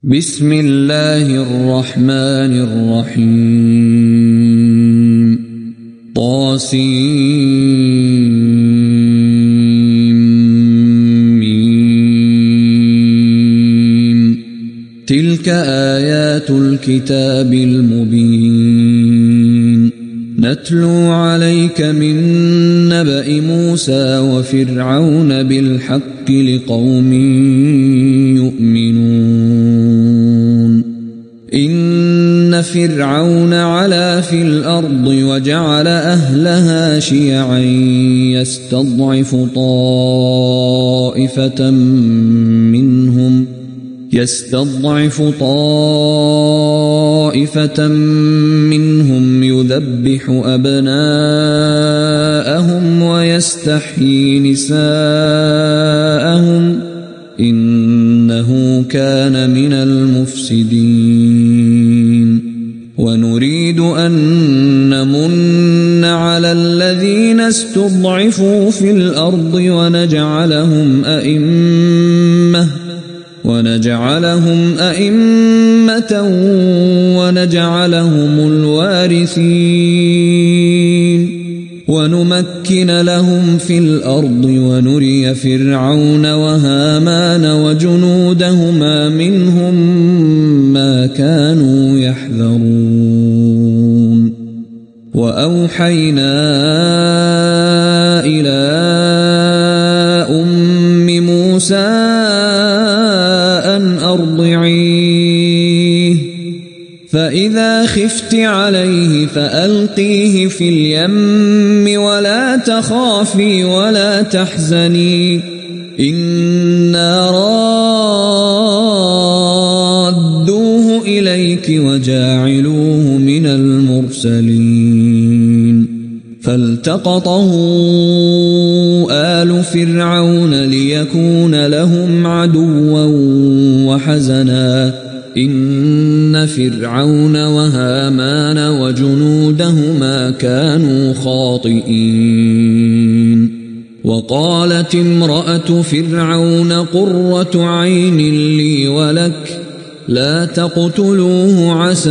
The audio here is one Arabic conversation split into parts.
بسم الله الرحمن الرحيم طاسيم تلك آيات الكتاب المبين نتلو عليك من نبأ موسى وفرعون بالحق لقوم يؤمنون إن فرعون علا في الأرض وجعل أهلها شيعا يستضعف طائفة منهم يذبح أبناءهم ويستحيي نساءهم إنه كان من المفسدين ونريد أن نمن على الذين استضعفوا في الأرض ونجعلهم أئمة ونجعلهم الوارثين ونمكن لهم في الأرض ونري فرعون وهامان وجنودهما منهم ما كانوا يحذرون وأوحينا إلى أم موسى أن أرضعيه فإذا خفت عليه فألقيه في اليم ولا تخافي ولا تحزني إنا رادوه إليك وجاعلوه من المرسلين فالتقطه آل فرعون ليكون لهم عدوا وحزنا إن فرعون وهامان وجنودهما كانوا خاطئين وقالت امرأة فرعون قرة عين لي ولك لا تقتلوه عسى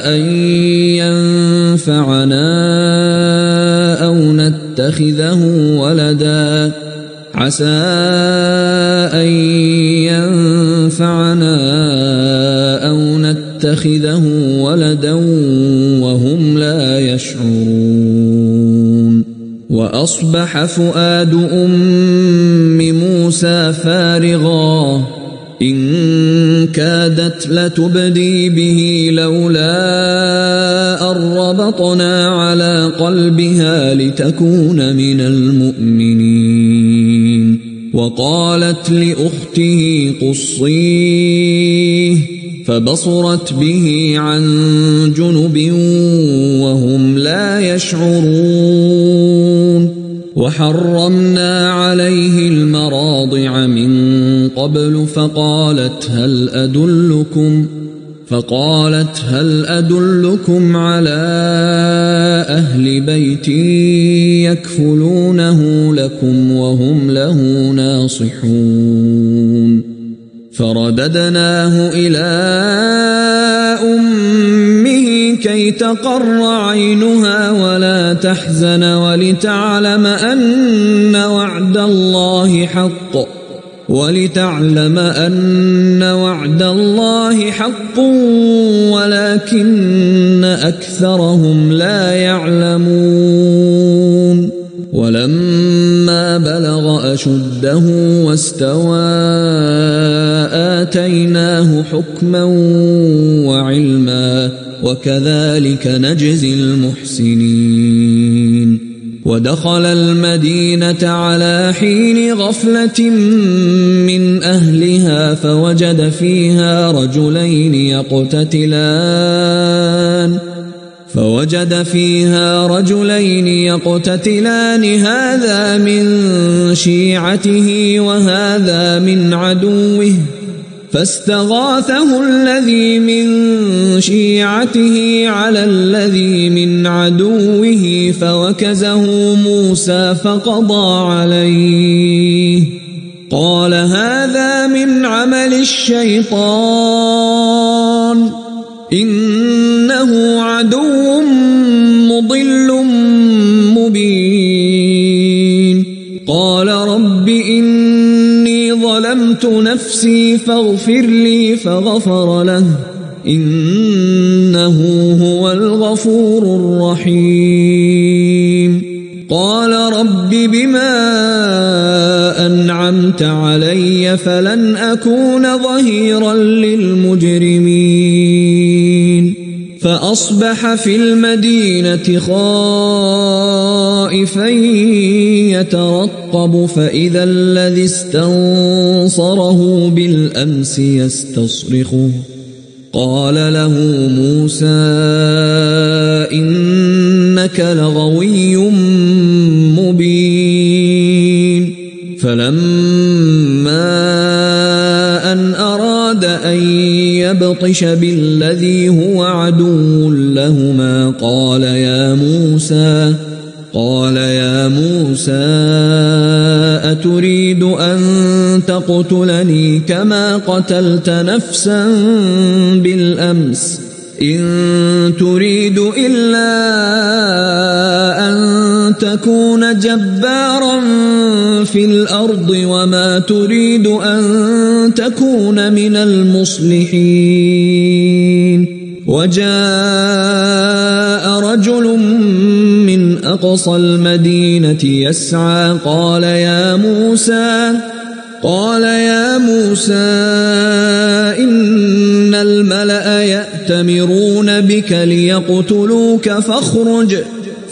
أن ينفعنا أو نتخذه ولدا وهم لا يشعرون وأصبح فؤاد أم موسى فارغا إن كادت لتبدي به لولا أن ربطنا على قلبها لتكون من المؤمنين وقالت لأخته قصيه فبصرت به عن جنب وهم لا يشعرون وحرمنا عليه المراضع من قبل فقالت هل أدلكم على أهل بيت يكفلونه لكم وهم له ناصحون فرددناه إلى أمه كي تقر عينها ولا تحزن ولتعلم أن وعد الله حق ولكن أكثرهم لا يعلمون ولما بلغ أشده واستوى آتيناه حكما وعلما وكذلك نجزي المحسنين ودخل المدينة على حين غفلة من أهلها فوجد فيها رجلين يقتتلان هذا من شيعته وهذا من عدوه فاستغاثه الذي من شيعته على الذي من عدوه فوكزه موسى فقضى عليه قال هذا من عمل الشيطان إنه عدو مضل مبين قال رب إني ظلمت نفسي فاغفر لي فغفر له إنه هو الغفور الرحيم قال رب بما أنعمت علي فلن أكون ظهيرا للمجرمين فأصبح في المدينة خائفا يترقب فإذا الذي استنصره بالأمس يستصرخه قال له موسى إنك لغوي مبين فلما أن أراد أن يبطش بالذي هو عدو لهما قال يا موسى أتريد أن تقتلني كما قتلت نفسا بالأمس إن تريد إلا أن تكون جبارا في الأرض وما تريد أن تكون من المصلحين وجاء رجل من أقصى المدينة يسعى قال يا موسى إن الملأ يأتمرون بك ليقتلوك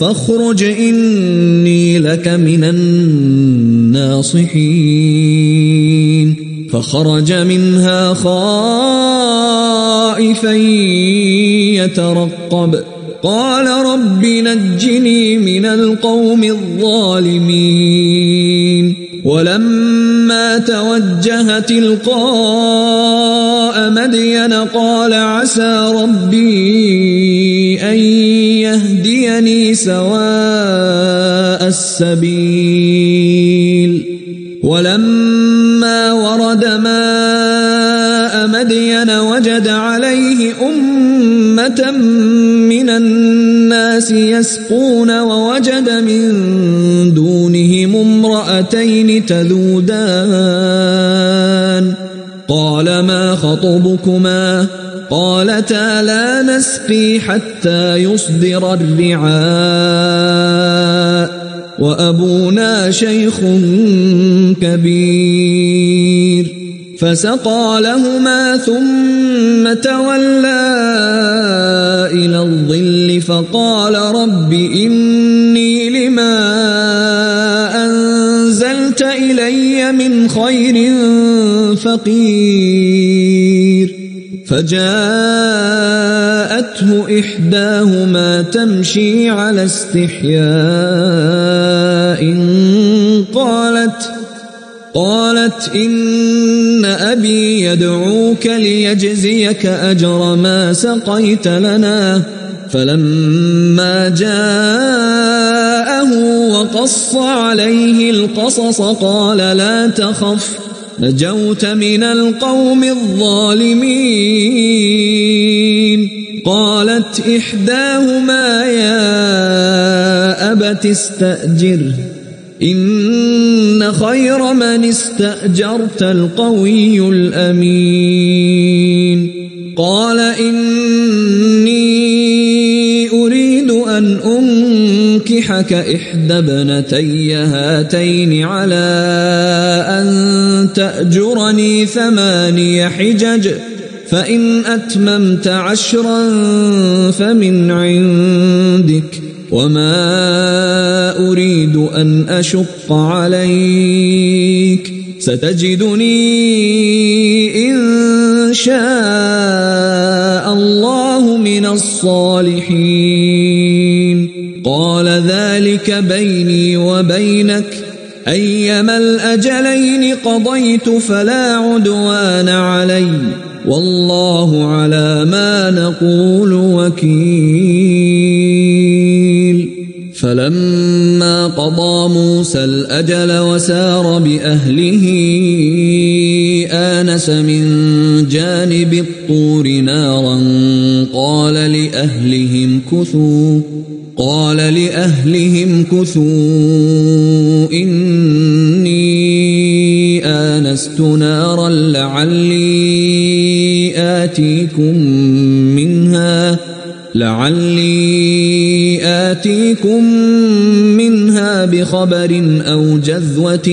فاخرج إني لك من الناصحين فخرج منها خائفا يترقب قال رب نجني من القوم الظالمين ولما توجه تلقاء مدين قال عسى ربي أن يهديني سواء السبيل ولما ورد ماء مدين وجد عليه أمة من الناس يسقون ووجد من دونهم امرأتين تذودان قال ما خطبكما قالتا لا نسقي حتى يصدر الرعاء وأبونا شيخ كبير فسقى لهما ثم تولى إلى الظل فقال رب إني لما أنزلت إلي من خير فقير فجاءته إحداهما تمشي على استحياء قالت إن أبي يدعوك ليجزيك أجر ما سقيت لنا فلما جاءه وقص عليه القصص قال لا تخف نجوت من القوم الظالمين قالت إحداهما يا أبت استأجره إن خير من استأجرت القوي الأمين قال إني أريد أن أنكحك إحدى ابنتي هاتين على أن تأجرني 8 حجج فإن أتممت 10 فمن عندك وما أريد أن أشق عليك ستجدني إن شاء الله من الصالحين قال ذلك بيني وبينك أيما الأجلين قضيت فلا عدوان علي والله على ما نقول وكيل فلما قضى موسى الأجل وسار بأهله آنس من جانب الطور نارا قال لأهلهم كثوا إني آنست نارا لعلي آتيكم منها بخبر أو جذوة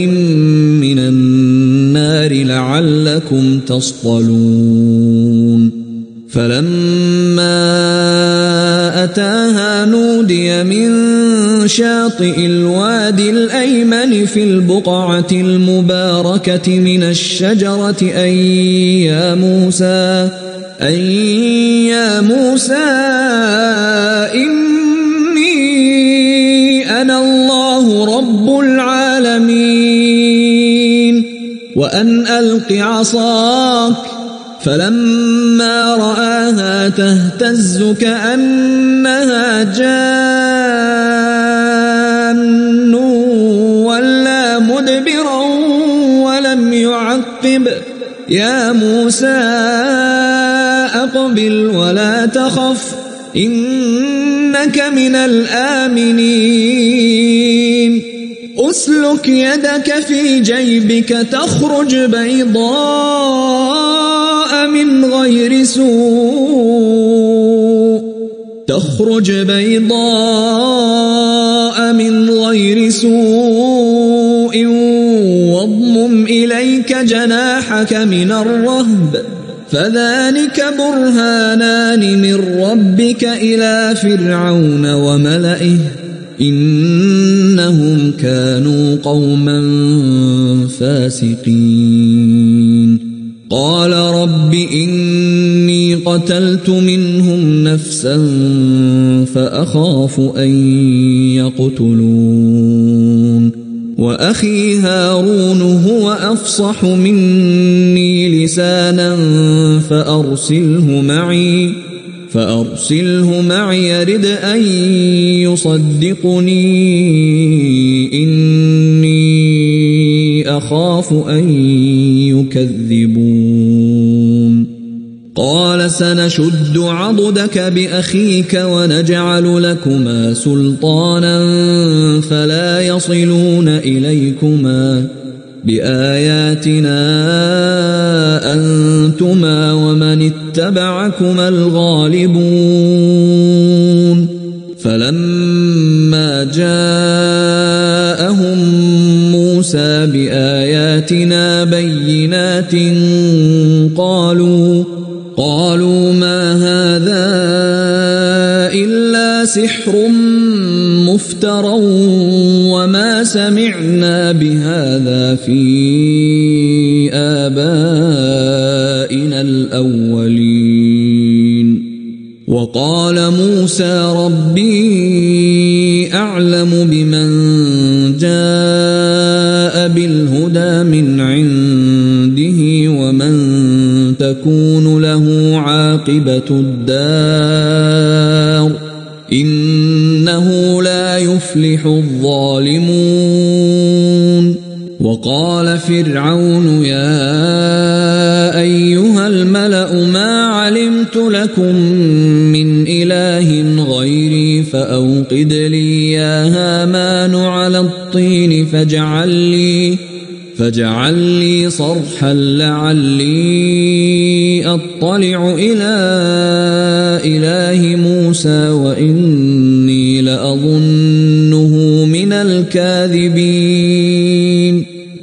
من النار لعلكم تصطلون فلما أتاها نودي من شاطئ الوادي الأيمن في البقعة المباركة من الشجرة أن يا موسى إني أنا الله رب العالمين وأن ألق عصاك فلما رآها تهتز كأنها جان ولا مدبرا ولم يعقب يا موسى أقبل ولا تخف إنك من الآمنين أسلك يدك في جيبك تخرج بيضاء من غير سوء واضمم إليك جناحك من الرهب فذلك برهانان من ربك إلى فرعون وملئه إنهم كانوا قوما فاسقين قال رب إني قتلت منهم نفسا فأخاف أن يقتلون وأخي هارون هو أفصح مني لسانا فأرسله معي يرد أن يصدقني إني أخاف أن يكذبون قال سنشد عضدك بأخيك ونجعل لكما سلطانا فلا يصلون إليكما بآياتنا أنتما ومن اتبعكما الغالبون فلما جاءهم موسى بآياتنا بينات قالوا ما هذا إلا سحر مفترى وما سمعنا بهذا في آبائنا الأولين وقال موسى ربي أعلم بمن جاء بالهدى من عنده ومن تكون له عاقبة الدار إنه لا يفلح الظالمون وقال فرعون يا أيها الملأ ما علمت لكم من إله غيري فأوقد لي يا هامان على الطين فاجعل لي صرحا لعلي أطلع إلى إله موسى وإني لأظنه من الكاذبين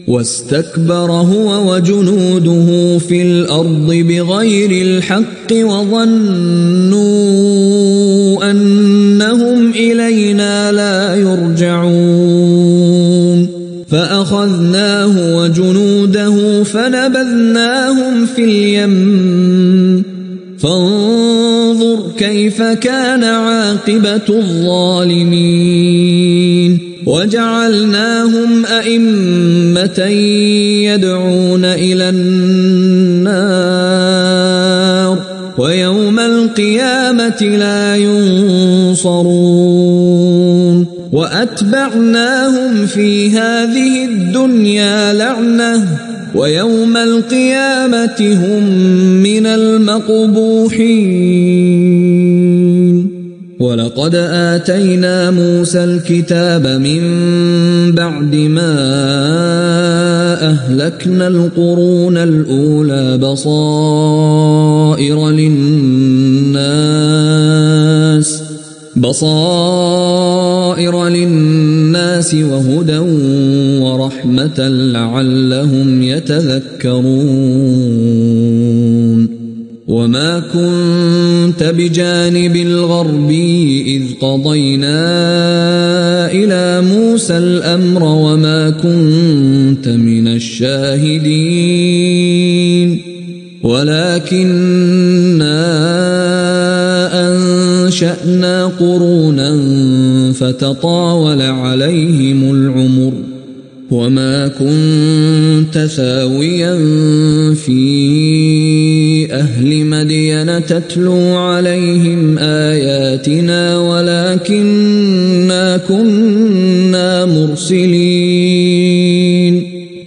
واستكبر هو وجنوده في الأرض بغير الحق وظنوا أنهم إلينا لا يرجعون فأخذناه وجنوده فنبذناهم في اليم فانظر كيف كان عاقبة الظالمين وجعلناهم أئمة يدعون إلى النار ويوم القيامة لا ينصرون وأتبعناهم في هذه الدنيا لعنة ويوم القيامة هم من المقبوحين. ولقد آتينا موسى الكتاب من بعد ما أهلكنا القرون الأولى بصائر للناس وهدى ورحمة لعلهم يتذكرون. وما كنت بجانب الغربي إذ قضينا إلى موسى الأمر وما كنت من الشاهدين ولكننا أنشأنا قرونا فتطاول عليهم العمر وما كنت ثاويا في أهل مدين تتلو عليهم آياتنا ولكننا كنا مرسلين.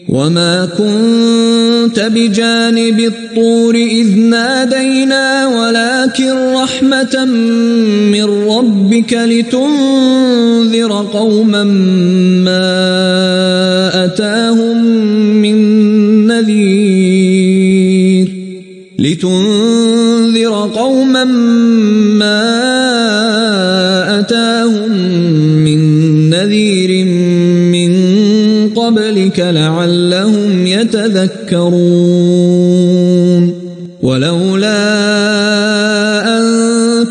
وما كنت بجانب الطور إذ نادينا ولكن رحمة من ربك لتنذر قوما ما أتاهم من نذير من قبلك لعلهم يتذكرون. ولولا أن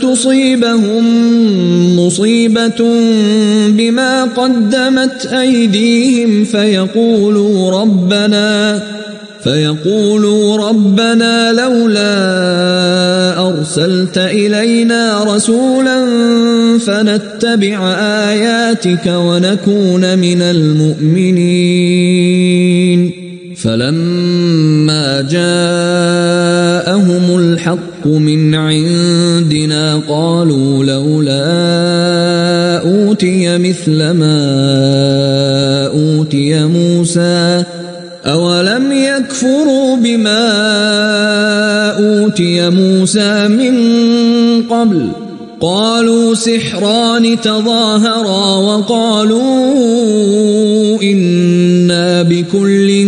تصيبهم مصيبة بما قدمت أيديهم فيقولوا ربنا لولا أرسلت إلينا رسولا فنتبع آياتك ونكون من المؤمنين. فلما جاءهم الحق من عندنا قالوا لولا أوتي مثل ما أوتي موسى أولم يكفروا بما أوتي موسى من قبل قالوا سحران تظاهرا وقالوا إنا بكل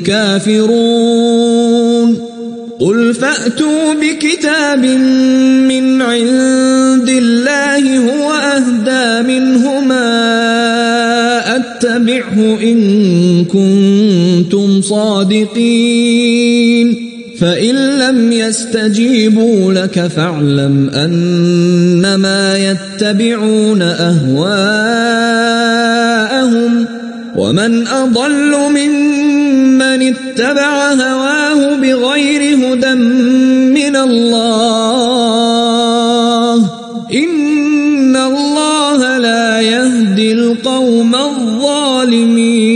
كافرون. قل فأتوا بكتاب من عند الله هو أهدى منهما أتبعه إن كنتم صادقين. فإن لم يستجيبوا لك فاعلم أنما يتبعون أهواءهم ومن أضل ممن اتبع هواه بغير هدى من الله إن الله لا يهدي القوم الظالمين.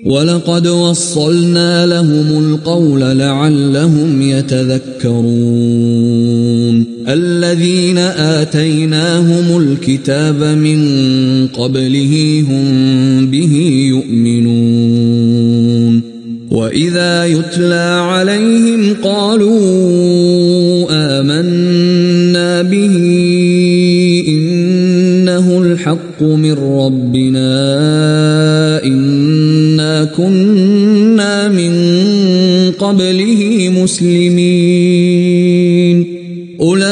ولقد وصلنا لهم القول لعلهم يتذكرون. الذين آتيناهم الكتاب من قبله هم به يؤمنون. وإذا يتلى عليهم قالوا آمنا به إنه الحق من ربنا إنا كنا من قبله مسلمين. أولئك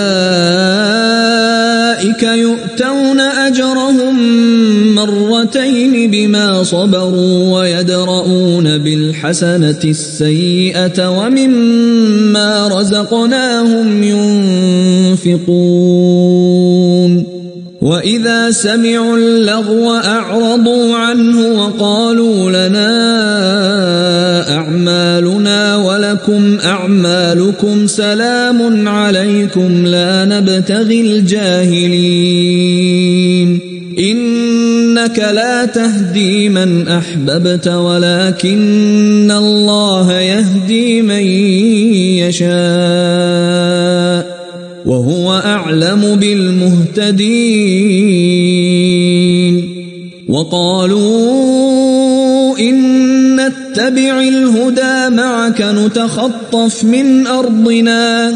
يؤتون أجرهم مرتين بما صبروا ويدرؤون بالحسنة السيئة ومما رزقناهم ينفقون. وإذا سمعوا اللغو أعرضوا عنه وقالوا لنا أعمالنا ولكم أعمالكم سلام عليكم لا نبتغي الجاهلين. إنك لا تهدي من أحببت ولكن الله يهدي من يشاء وهو أعلم بالمهتدين وقالوا إن نتبع الهدى معك نتخطف من أرضنا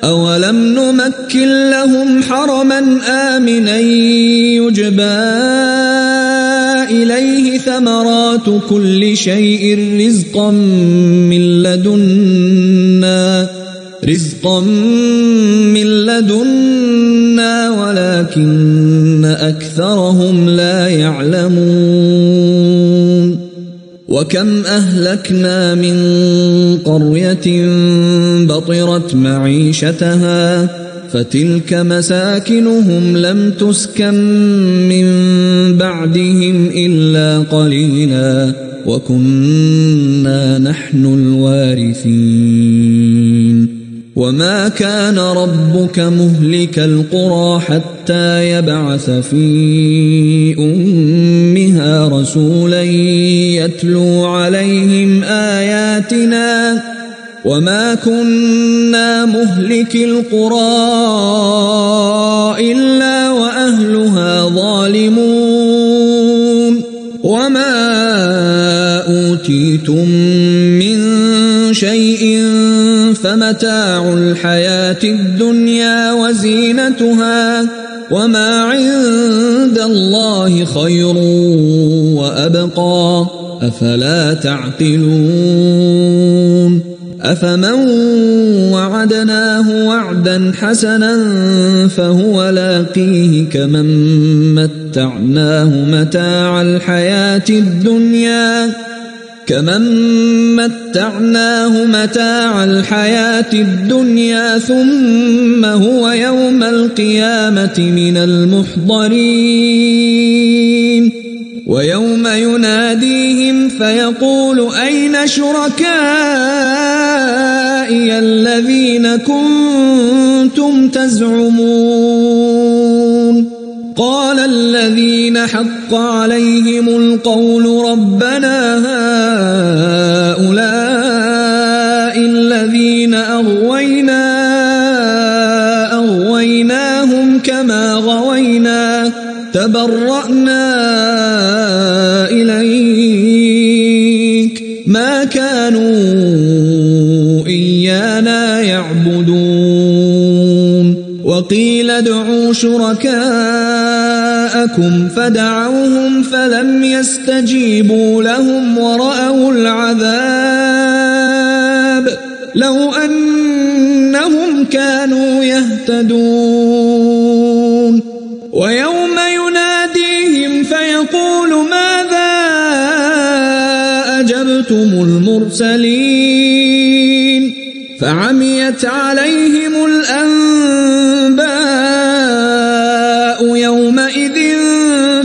أولم نمكن لهم حرما آمنا يجبى إليه ثمرات كل شيء رزقا من لدنا ولكن أكثرهم لا يعلمون وكم أهلكنا من قرية بطرت معيشتها فتلك مساكنهم لم تسكن من بعدهم إلا قليلا وكنا نحن الوارثين وما كان ربك مهلك القرى حتى يبعث في أمها رسولا يتلو عليهم آياتنا وما كنا مهلك القرى إلا وأهلها ظالمون وما أوتيتم من شيء فمتاع الحياة الدنيا وزينتها وما عند الله خير وأبقى أفلا تعقلون أفمن وعدناه وعدا حسنا فهو لاقيه كمن متعناه متاع الحياة الدنيا ثم هو يوم القيامة من المحضرين ويوم يناديهم فيقول أين شركائي الذين كنتم تزعمون قال الذين حق عليهم القول ربنا هؤلاء الذين أغويناهم كما غوينا تبرأنا إليك ما كانوا إيانا يعبدون وقيل ادعوا شركاءكم فدعوهم فلم يستجيبوا لهم ورأوا العذاب لو أنهم كانوا يهتدون ويوم يناديهم فيقول ماذا أجبتم المرسلين فعميت عليهم الأنباء يومئذ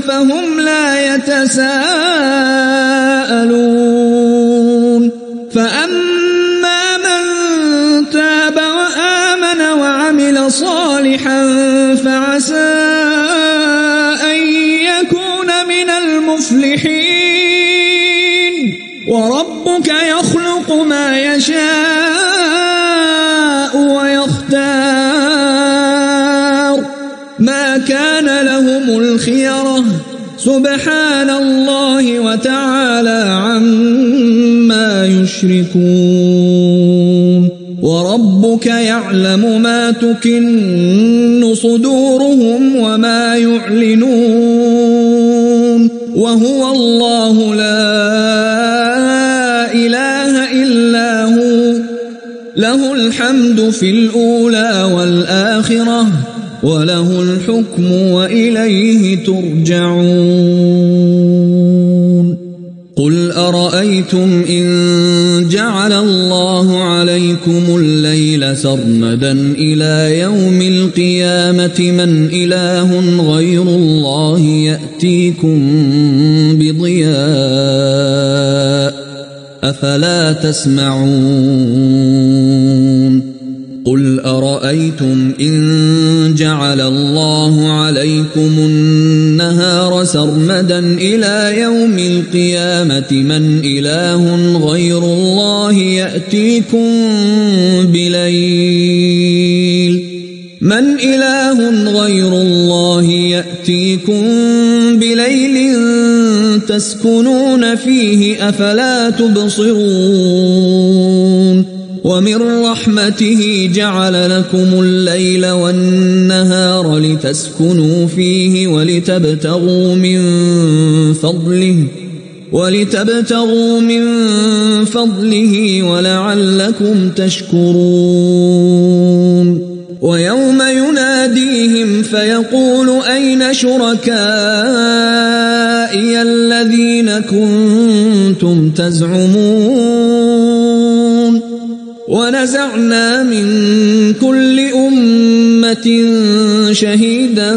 فهم لا يتساءلون فأما من تاب وآمن وعمل صالحا فعسى أن يكون من المفلحين وربك يخلق ما يشاء ويختار ما كان لهم الخيرة سبحان الله وتعالى عما يشركون وربك يعلم ما تكن صدورهم وما يعلنون وهو الله لا إله إلا هو له الحمد في الأولى والآخرة وله الحكم وإليه ترجعون قل أرأيتم إن جعل الله عليكم الليل سرمدا إلى يوم القيامة من إله غير الله يأتيكم بضياء أفلا تسمعون قل أرأيتم إن جعل الله عليكم النهار سرمدا إلى يوم القيامة من إله غير الله يأتيكم بليل من إله غير الله يأتيكم بليل تسكنون فيه أفلا تبصرون ومن رحمته جعل لكم الليل والنهار لتسكنوا فيه ولتبتغوا من فضله ولعلكم تشكرون ويوم يناديهم فيقول أين شركائي الذين كنتم تزعمون ونزعنا من كل أمة شهيدا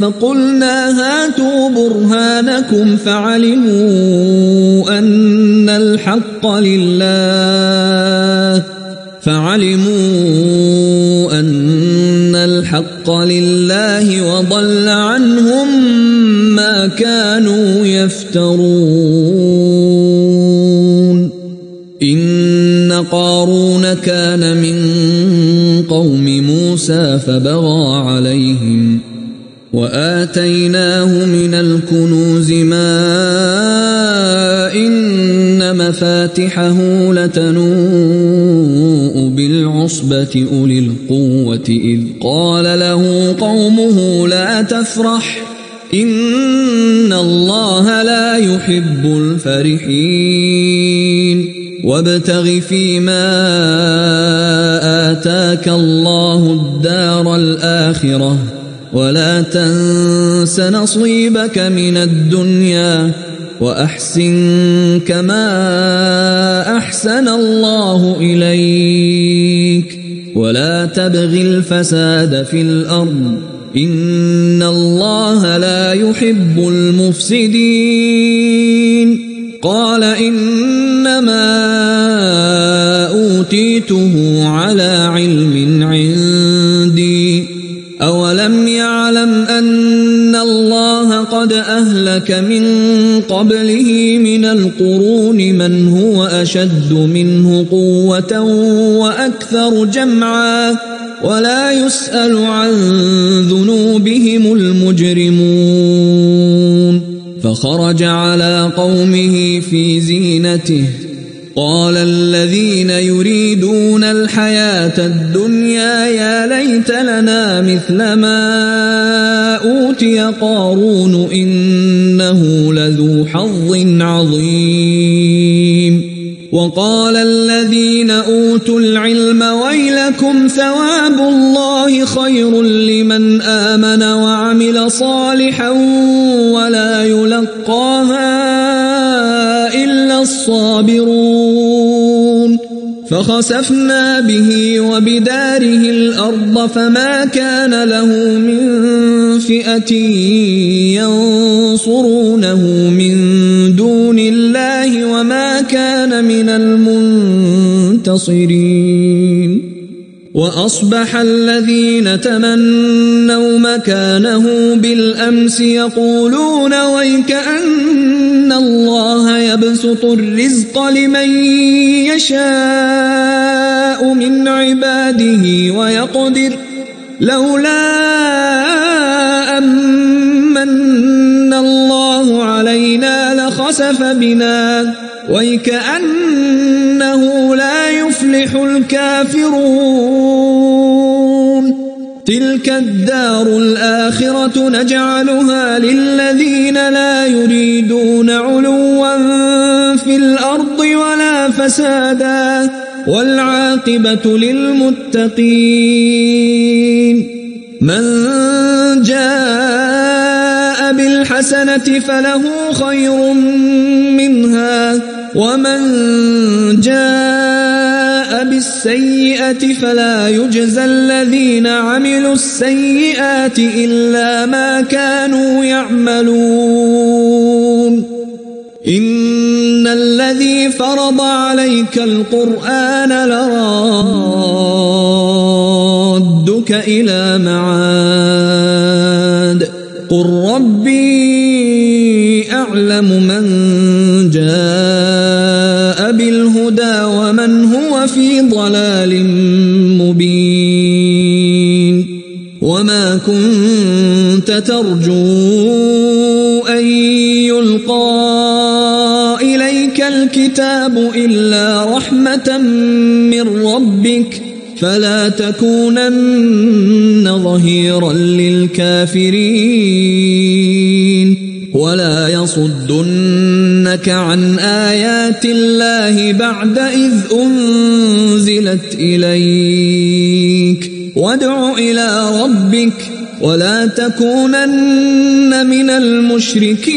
فقلنا هاتوا برهانكم فعلموا أن الحق لله وضل عنهم ما كانوا يفترون إن قارون كان من قوم موسى فبغى عليهم وآتيناه من الكنوز ما إن مفاتحه لتنوء بالعصبة أولي القوة إذ قال له قومه لا تفرح إن الله لا يحب الفرحين وابتغ فيما آتاك الله الدار الآخرة ولا تنس نصيبك من الدنيا وأحسن كما أحسن الله إليك ولا تبغ الفساد في الأرض إن الله لا يحب المفسدين قال إنما أوتيته على علم عندي أولم يعلم أن الله قد أهلك من قبله من القرون من هو أشد منه قوة وأكثر جمعا ولا يسأل عن ذنوبهم المجرمون فخرج على قومه في زينته قال الذين يريدون الحياة الدنيا يا ليت لنا مثل ما أوتي قارون إنه لذو حظ عظيم وقال الذين أوتوا العلم ويلكم ثواب الله خير لمن آمن وعمل صالحا ولا يلقاها إلا الصابرون فخسفنا به وبداره الأرض فما كان له من فئة ينصرونه من دون الله وما كان من المنتصرين وأصبح الذين تمنوا مكانه بالأمس يقولون ويكأن الله يبسط الرزق لمن يشاء من عباده ويقدر لولا أمن الله علينا لخسف بنا ويكأنه لا يفلح الكافرون تلك الدار الآخرة نجعلها للذين لا يريدون علوا في الأرض ولا فسادا والعاقبة للمتقين من جاء بالحسنة فله خير منها ومن جاء بالسيئة فلا يجزى الذين عملوا السيئات إلا ما كانوا يعملون إن الذي فرض عليك القرآن لرادك إلى معاد قل ربي أعلم من جاء بالهدى ومن هو في ضلال مبين وما كنت ترجو أن يلقى إليك الكتاب إلا رحمة من ربك فلا تكونن ظهيرا للكافرين ولا يصدنك عن آيات الله بعد إذ أنزلت إليك وادع إلى ربك ولا تكونن من المشركين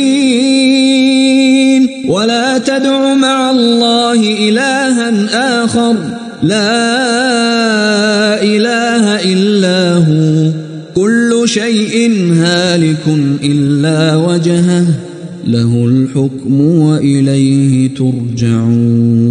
ولا تدع مع الله إلها آخر لا إله إلا هو كل شيء هالك إلا وجهه له الحكم وإليه ترجعون.